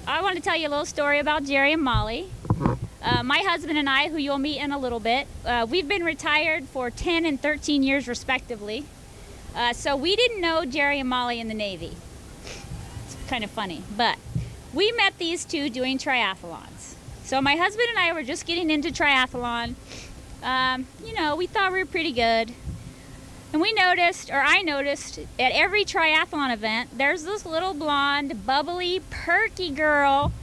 I want to tell you a little story about Jerry and Molly. My husband and I, who you'll meet in a little bit, we've been retired for 10 and 13 years respectively. So we didn't know Jerry and Molly in the Navy. It's kind of funny, but we met these two doing triathlons. So my husband and I were just getting into triathlon. We thought we were pretty good. And I noticed at every triathlon event, there's this little blonde, bubbly, perky girl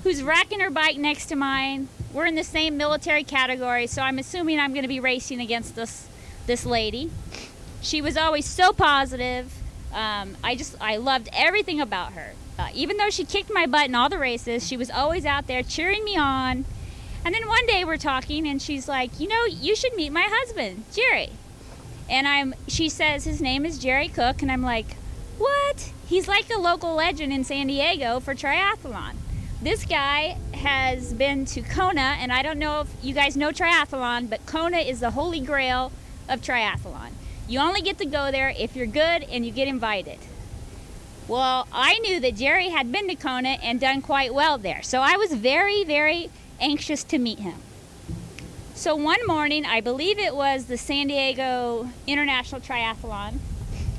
who's racking her bike next to mine. We're in the same military category, so I'm assuming I'm going to be racing against this lady. She was always so positive. I loved everything about her. Even though she kicked my butt in all the races, she was always out there cheering me on. And then one day we're talking, and she's like, you should meet my husband, Jerry. And she says his name is Jerry Cook, and I'm like, what? He's like a local legend in San Diego for triathlon. This guy has been to Kona, and I don't know if you guys know triathlon, but Kona is the holy grail of triathlon. You only get to go there if you're good and you get invited. Well, I knew that Jerry had been to Kona and done quite well there, so I was very, very anxious to meet him. So one morning, I believe it was the San Diego International Triathlon,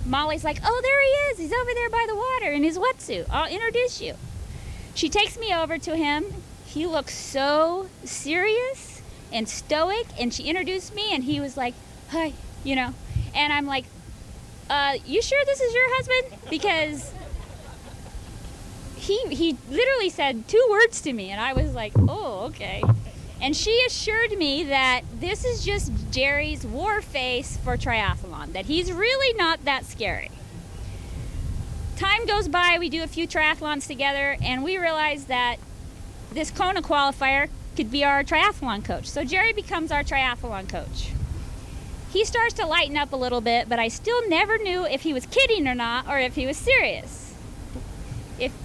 Molly's like, oh, there he is. He's over there by the water in his wetsuit. I'll introduce you. She takes me over to him. He looks so serious and stoic, and she introduced me, and he was like, hi, And I'm like, you sure this is your husband? Because he literally said 2 words to me, and I was like, oh, okay. And she assured me that this is just Jerry's war face for triathlon, that he's really not that scary. Time goes by, we do a few triathlons together, and we realize that this Kona qualifier could be our triathlon coach. So Jerry becomes our triathlon coach. He starts to lighten up a little bit, but I still never knew if he was kidding or not, or if he was serious.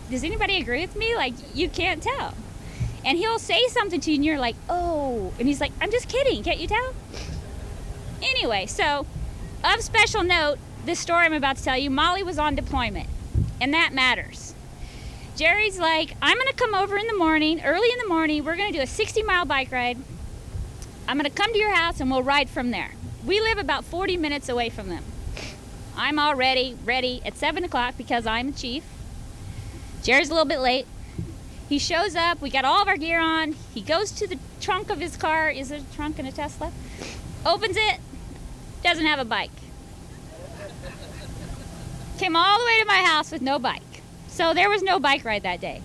Does anybody agree with me? Like, you can't tell. And he'll say something to you, and you're like, oh. And he's like, I'm just kidding. Can't you tell? Anyway, so of special note, this story I'm about to tell you, Molly was on deployment, and that matters. Jerry's like, I'm going to come over in the morning, early in the morning. We're going to do a 60-mile bike ride. I'm going to come to your house, and we'll ride from there. We live about 40 minutes away from them. I'm already ready at 7 o'clock because I'm the chief. Jerry's a little bit late. He shows up. We got all of our gear on. He goes to the trunk of his car. Is there a trunk in a Tesla? Opens it. Doesn't have a bike. Came all the way to my house with no bike. So there was no bike ride that day.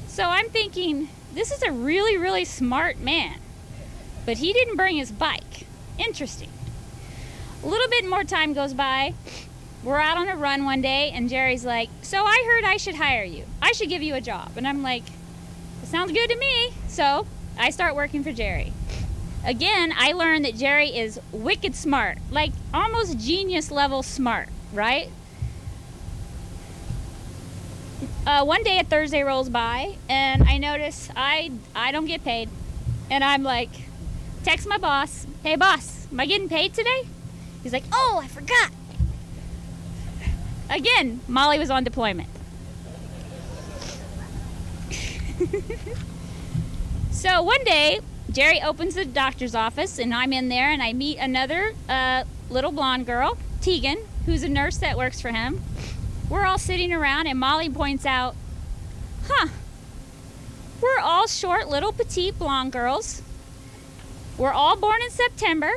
So I'm thinking, this is a really, really smart man. But he didn't bring his bike. Interesting. A little bit more time goes by. We're out on a run one day, and Jerry's like, so I heard I should hire you. I should give you a job. And I'm like, that sounds good to me. So I start working for Jerry. Again, I learned that Jerry is wicked smart, like almost genius level smart, right? One day a Thursday rolls by, and I notice I don't get paid. And I'm like, text my boss, hey boss, am I getting paid today? He's like, oh, I forgot. Again, Molly was on deployment. So one day, Jerry opens the doctor's office, and I'm in there, and I meet another little blonde girl, Tegan, who's a nurse that works for him. We're all sitting around, and Molly points out, we're all short, little, petite blonde girls. We're all born in September.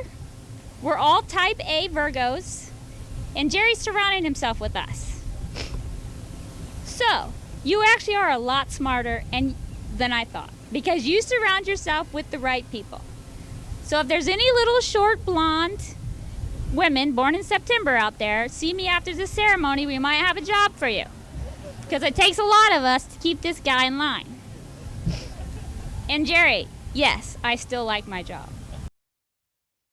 We're all type A Virgos. And Jerry's surrounding himself with us. So, you actually are a lot smarter than I thought, because you surround yourself with the right people. So if there's any little short blonde women born in September out there, see me after the ceremony, we might have a job for you. Because it takes a lot of us to keep this guy in line. And Jerry, yes, I still like my job.